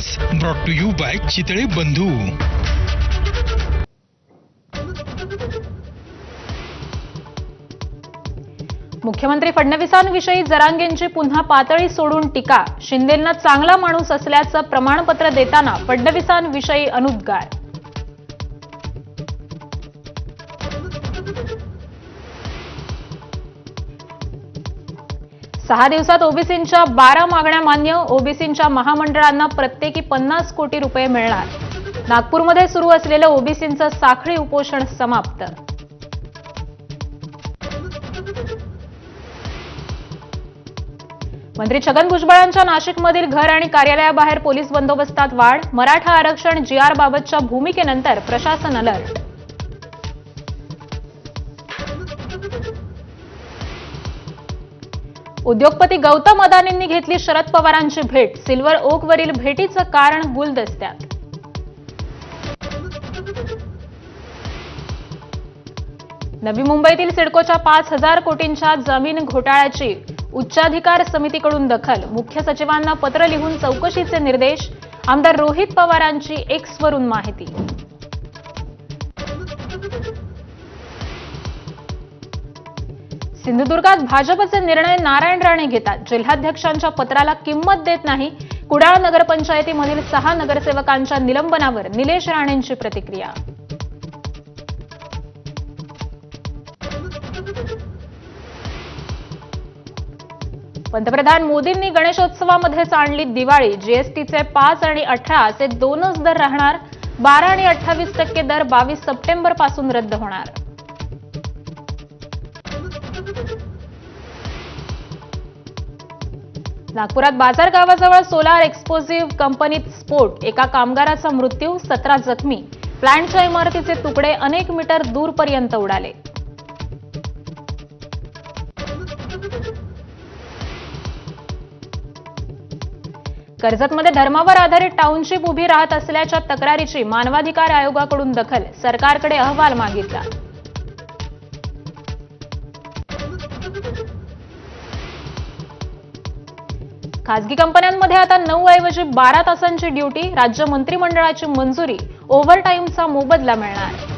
Times brought to you by Chitale Bandhu. मुख्यमंत्री फडणवीसांविषयी जरांगेंची पुन्हा पातळी सोडून टीका। शिंदेंना चांगला माणूस असल्याचं प्रमाणपत्र देताना फडणवीसांविषयी अनुद्गार। सहा दिवसात ओबीसींच्या 12 मागण्या मान्य। ओबीसींच्या महामंडळांना प्रत्येकी 50 कोटी रुपये मिळणार। नागपूरमध्ये सुरू असलेलं ओबीसींचं साखळी उपोषण समाप्त। मंत्री छगन भुजबळांच्या नाशिकमधील घर आणि कार्यालयाबाहेर पोलीस बंदोबस्तात वाढ। मराठा आरक्षण जीआर बाबतच्या भूमिकेनंतर प्रशासन अलर्ट। उद्योगपती गौतम अदानींनी घेतली शरद पवारांची भेट। सिल्वर ओकवरील भेटीचं कारण गुलदस्त्यात। नवी मुंबईतील सिडकोच्या 5,000 कोटींच्या जमीन घोटाळ्याची उच्चाधिकार समितीकडून दखल। मुख्य सचिवांना पत्र लिहून चौकशीचे निर्देश। आमदार रोहित पवारांची एक्सवरून माहिती। सिंधुदुर्गात भाजपचे निर्णय नारायण राणे घेतात। जिल्हाध्यक्षांच्या पत्राला किंमत देत नाही। कुडाळ नगरपंचायतीमधील 6 नगरसेवकांच्या निलंबनावर निलेश राणेंची प्रतिक्रिया। पंतप्रधान मोदींनी गणेशोत्सवामध्येच आणली दिवाळी। जीएसटीचे 5 आणि 18 असे दोनच दर राहणार। 12 आणि 28% दर 22 सप्टेंबर पासून रद्द होणार। नागपुरात बाजारगावाजवळ सोलार एक्सप्लोसिव्ह कंपनीत स्फोट। एका कामगाराचा मृत्यू, 17 जखमी। प्लांटच्या इमारतीचे तुकडे अनेक मीटर दूरपर्यंत उडाले। कर्जतमध्ये धर्मावर आधारित टाउनशिप उभी राहत असल्याच्या तक्रारीची मानवाधिकार आयोगाकडून दखल। सरकारकडे अहवाल मागितला। खासगी कंपन्यांमध्ये आता 9 ऐवजी 12 तासांची ड्युटी। राज्य मंत्रिमंडळाची मंजुरी। ओव्हरटाईमचा मोबदला मिळणार।